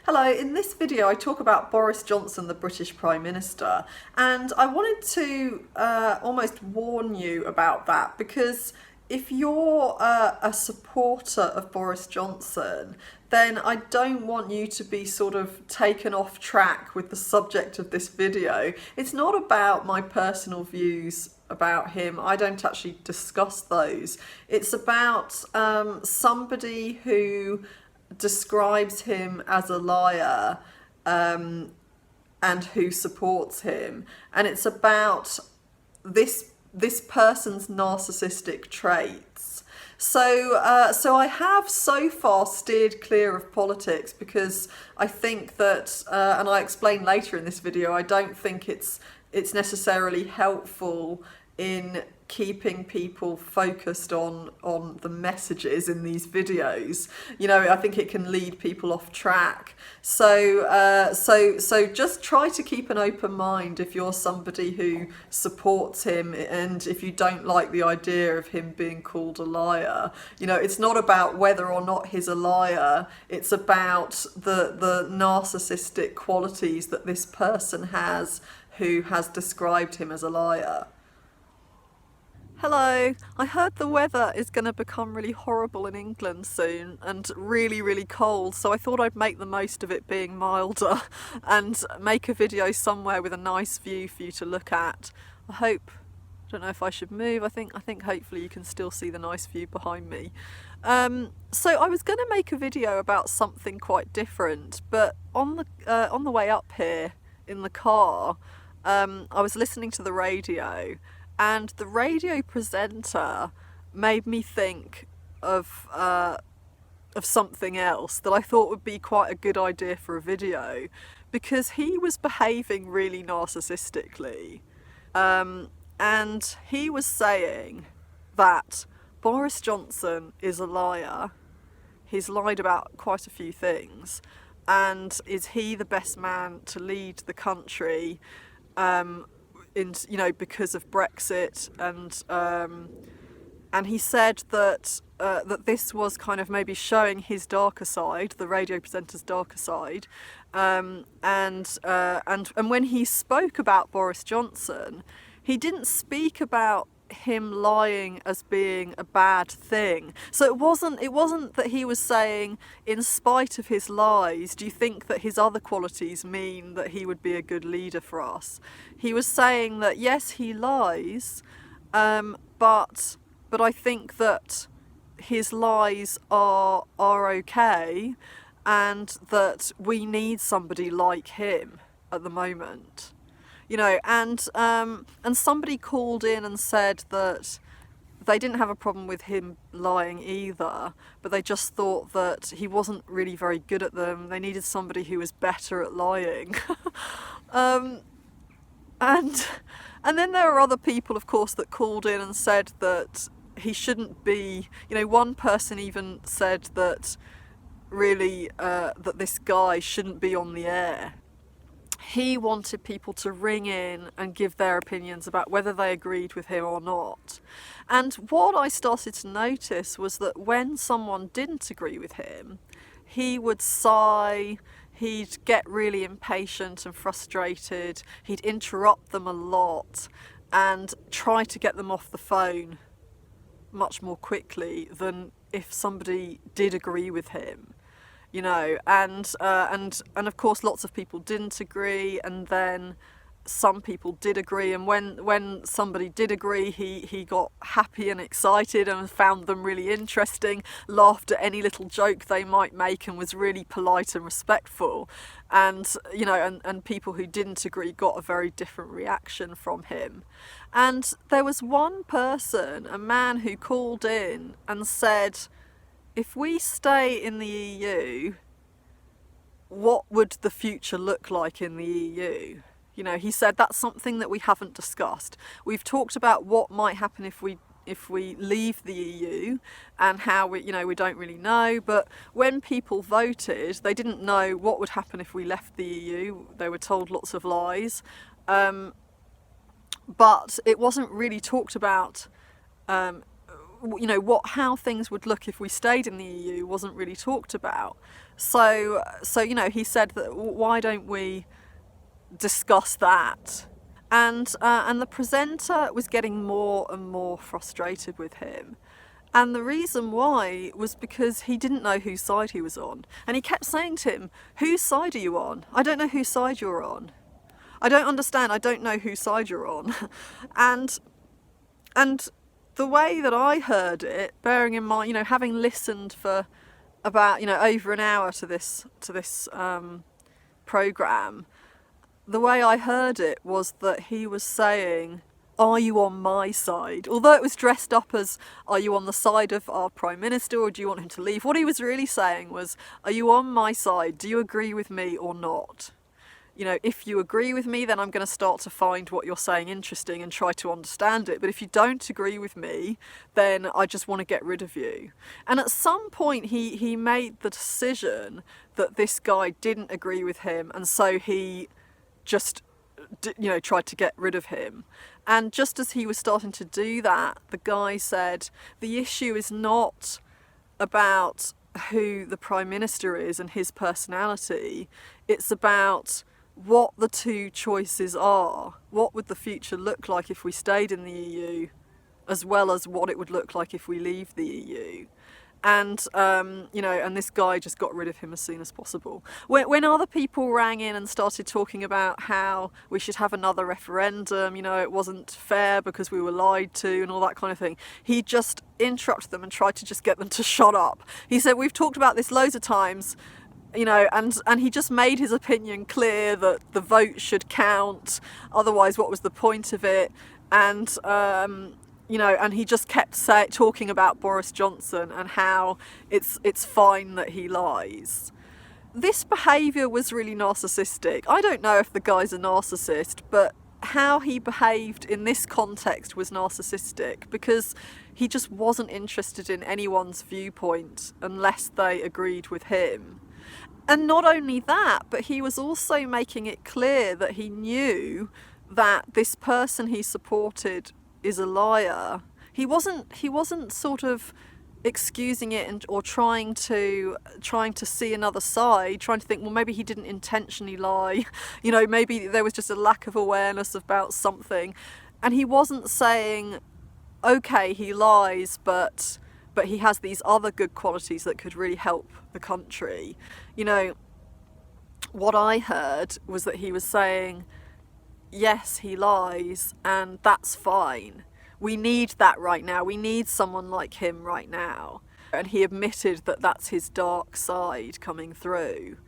Hello, in this video I talk about Boris Johnson, the British Prime Minister, and I wanted to almost warn you about that because if you're a supporter of Boris Johnson, then I don't want you to be sort of taken off track with the subject of this video. It's not about my personal views about him. I don't actually discuss those. It's about somebody who describes him as a liar and who supports him, and it's about this person's narcissistic traits. So I have so far steered clear of politics because I think that, and I explain later in this video, I don't think it's necessarily helpful in keeping people focused on the messages in these videos. You know, I think it can lead people off track. So just try to keep an open mind if you're somebody who supports him, and if you don't like the idea of him being called a liar. You know, it's not about whether or not he's a liar, it's about the narcissistic qualities that this person has who has described him as a liar. Hello, I heard the weather is going to become really horrible in England soon and really, really cold, so I thought I'd make the most of it being milder and make a video somewhere with a nice view for you to look at. I don't know if I should move. I think hopefully you can still see the nice view behind me. So I was going to make a video about something quite different, but on the way up here in the car, I was listening to the radio, and the radio presenter made me think of something else that I thought would be quite a good idea for a video, because he was behaving really narcissistically, and he was saying that Boris Johnson is a liar. He's lied about quite a few things, and is he the best man to lead the country because of Brexit, and he said that that this was kind of maybe showing his darker side, the radio presenter's darker side, and when he spoke about Boris Johnson, he didn't speak about him lying as being a bad thing. So it wasn't that he was saying, in spite of his lies, do you think that his other qualities mean that he would be a good leader for us? He was saying that yes, he lies, but I think that his lies are okay, and that we need somebody like him at the moment. You know, and somebody called in and said that they didn't have a problem with him lying either, but they just thought that he wasn't really very good at them. They needed somebody who was better at lying. And then there are other people, of course, that called in and said that he shouldn't be, you know, one person even said that really that this guy shouldn't be on the air. He wanted people to ring in and give their opinions about whether they agreed with him or not. And what I started to notice was that when someone didn't agree with him, he would sigh, he'd get really impatient and frustrated, he'd interrupt them a lot and try to get them off the phone much more quickly than if somebody did agree with him. You know, and of course lots of people didn't agree, and then some people did agree, and when somebody did agree, he got happy and excited and found them really interesting, laughed at any little joke they might make, and was really polite and respectful. And you know, and people who didn't agree got a very different reaction from him. And there was one person, a man, who called in and said, if we stay in the EU, what would the future look like in the EU? You know, he said that's something that we haven't discussed. We've talked about what might happen if we leave the EU, and how we don't really know, but when people voted, they didn't know what would happen if we left the EU. They were told lots of lies, but it wasn't really talked about how things would look if we stayed in the EU wasn't really talked about. So he said that why don't we discuss that? And the presenter was getting more and more frustrated with him. And the reason why was because he didn't know whose side he was on. And he kept saying to him, "Whose side are you on? I don't know whose side you're on. I don't understand. I don't know whose side you're on." and the way that I heard it, bearing in mind, having listened for about, over an hour to this programme, the way I heard it was that he was saying, "Are you on my side?" Although it was dressed up as, "Are you on the side of our Prime Minister, or do you want him to leave?" What he was really saying was, "Are you on my side? Do you agree with me or not? If you agree with me, then I'm going to start to find what you're saying interesting and try to understand it. But if you don't agree with me, then I just want to get rid of you." And at some point he made the decision that this guy didn't agree with him, and so he just tried to get rid of him. And just as he was starting to do that, the guy said, "The issue is not about who the Prime Minister is and his personality. It's about what the two choices are. What would the future look like if we stayed in the EU, as well as what it would look like if we leave the EU." And and this guy just got rid of him as soon as possible. When other people rang in and started talking about how we should have another referendum, it wasn't fair because we were lied to and all that kind of thing, he just interrupted them and tried to just get them to shut up. He said, "We've talked about this loads of times," and he just made his opinion clear that the vote should count, otherwise what was the point of it? And and he just kept talking about Boris Johnson and how it's fine that he lies. This behaviour was really narcissistic. I don't know if the guy's a narcissist, but how he behaved in this context was narcissistic, because he just wasn't interested in anyone's viewpoint unless they agreed with him. And not only that, but he was also making it clear that he knew that this person he supported is a liar. He wasn't sort of excusing it or trying to see another side, trying to think, well, maybe he didn't intentionally lie, maybe there was just a lack of awareness about something. And he wasn't saying, okay, he lies, but he has these other good qualities that could really help the country. What I heard was that he was saying, yes, he lies, and that's fine. We need that right now. We need someone like him right now. And he admitted that that's his dark side coming through.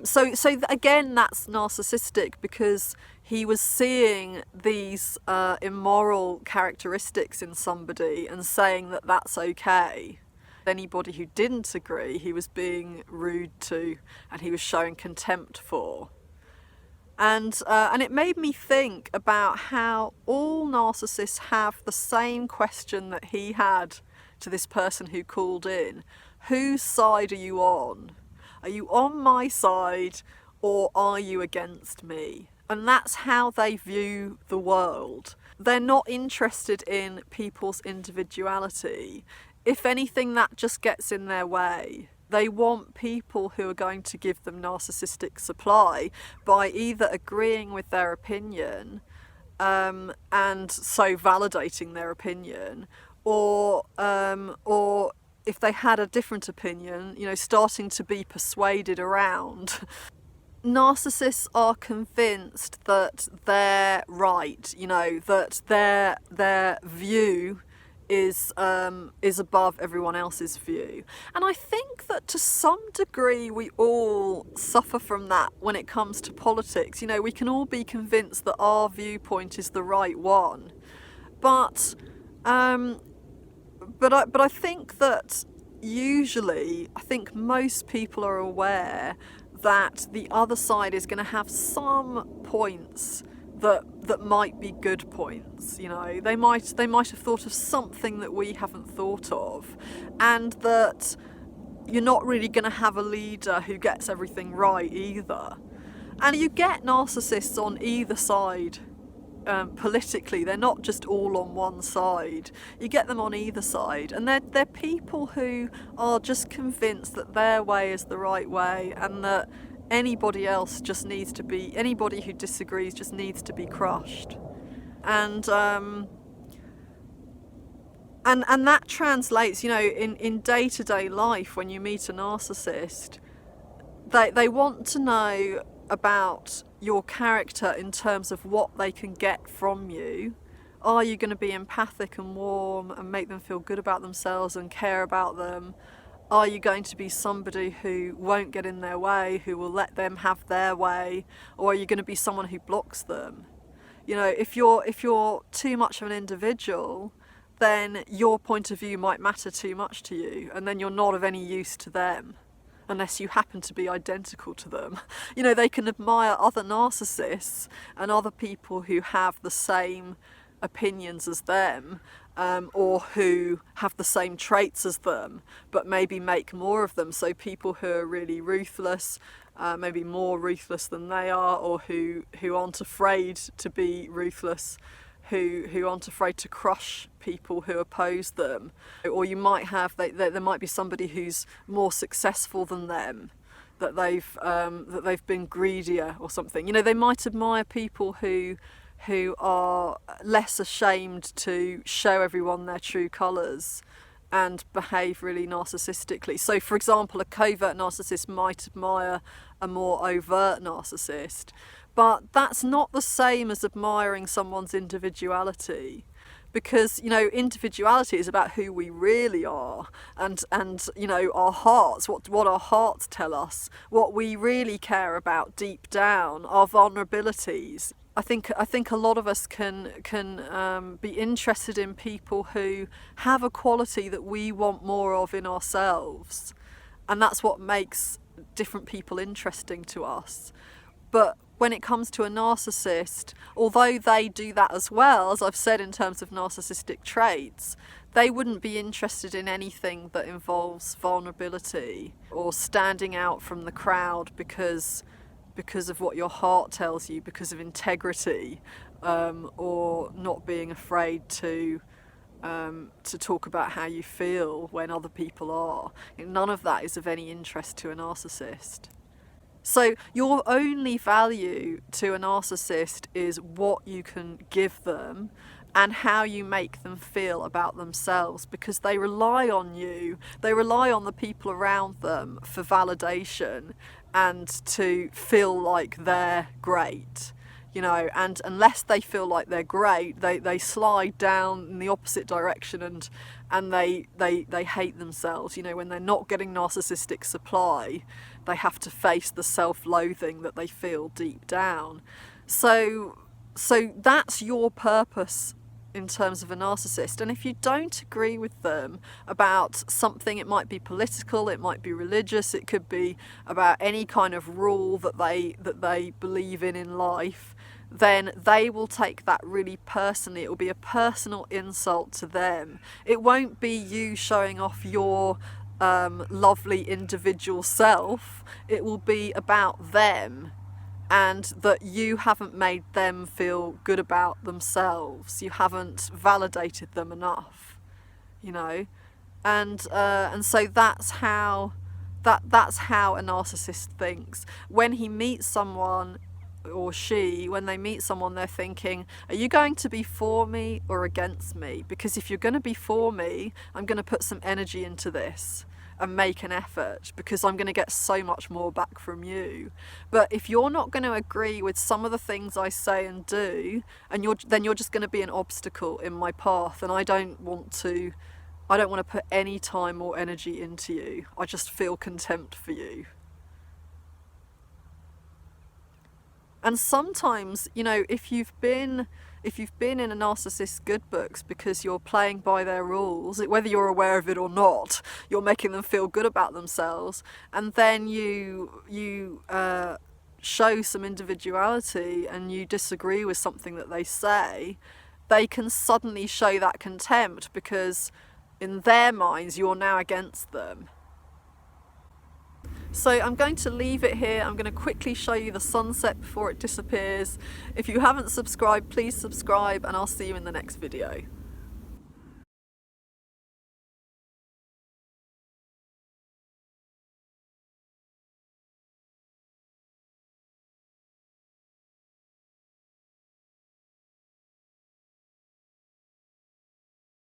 So again, that's narcissistic, because he was seeing these immoral characteristics in somebody and saying that that's okay. Anybody who didn't agree, he was being rude to, and he was showing contempt for. And it made me think about how all narcissists have the same question that he had to this person who called in. Whose side are you on? Are you on my side, or are you against me? And that's how they view the world. They're not interested in people's individuality. If anything, that just gets in their way. They want people who are going to give them narcissistic supply by either agreeing with their opinion and so validating their opinion, or if they had a different opinion, starting to be persuaded around. Narcissists are convinced that they're right, that their view is above everyone else's view. And I think that to some degree we all suffer from that when it comes to politics. We can all be convinced that our viewpoint is the right one, but I think that usually, I think most people are aware that the other side is going to have some points that might be good points. They might have thought of something that we haven't thought of, and that you're not really going to have a leader who gets everything right either. And you get narcissists on either side politically, they're not just all on one side. You get them on either side, and they're people who are just convinced that their way is the right way, and that anybody else just needs to be, anybody who disagrees just needs to be crushed. And that translates, you know, in day-to-day life. When you meet a narcissist, they want to know about your character in terms of what they can get from you. Are you going to be empathic and warm and make them feel good about themselves and care about them? Are you going to be somebody who won't get in their way, who will let them have their way? Or are you going to be someone who blocks them? You know, if you're too much of an individual, then your point of view might matter too much to you, and then you're not of any use to them, unless you happen to be identical to them. You know, they can admire other narcissists and other people who have the same opinions as them, or who have the same traits as them, but maybe make more of them. So people who are really ruthless, maybe more ruthless than they are, or who aren't afraid to be ruthless, who aren't afraid to crush people who oppose them. Or you might have, there might be somebody who's more successful than them, that they've been greedier or something. You know, they might admire people who are less ashamed to show everyone their true colours and behave really narcissistically. So, for example, a covert narcissist might admire a more overt narcissist, but that's not the same as admiring someone's individuality. Because, you know, individuality is about who we really are, and you know, our hearts, what our hearts tell us, what we really care about deep down, our vulnerabilities. I think a lot of us can be interested in people who have a quality that we want more of in ourselves, and that's what makes different people interesting to us. But when it comes to a narcissist, although they do that as well, as I've said in terms of narcissistic traits, they wouldn't be interested in anything that involves vulnerability or standing out from the crowd because of what your heart tells you, because of integrity, or not being afraid to talk about how you feel when other people are. None of that is of any interest to a narcissist. So your only value to a narcissist is what you can give them and how you make them feel about themselves, because they rely on you, they rely on the people around them for validation and to feel like they're great. You know, and unless they feel like they're great, they slide down in the opposite direction, and they hate themselves. You know, when they're not getting narcissistic supply, they have to face the self-loathing that they feel deep down. So that's your purpose in terms of a narcissist. And if you don't agree with them about something, it might be political, it might be religious, it could be about any kind of rule that they believe in life, then they will take that really personally. It will be a personal insult to them. It won't be you showing off your lovely individual self. It will be about them, and that you haven't made them feel good about themselves. You haven't validated them enough, you know, and so that's how a narcissist thinks. When he meets someone, or she, when they meet someone, they're thinking, are you going to be for me or against me? Because if you're going to be for me, I'm going to put some energy into this and make an effort, because I'm going to get so much more back from you. But if you're not going to agree with some of the things I say and do, and then you're just going to be an obstacle in my path, and I don't want to put any time or energy into you. I just feel contempt for you. And sometimes, you know, if you've been in a narcissist's good books because you're playing by their rules, whether you're aware of it or not, you're making them feel good about themselves, and then you show some individuality and you disagree with something that they say, they can suddenly show that contempt, because in their minds you're now against them. So I'm going to leave it here. I'm going to quickly show you the sunset before it disappears. If you haven't subscribed, please subscribe, and I'll see you in the next video.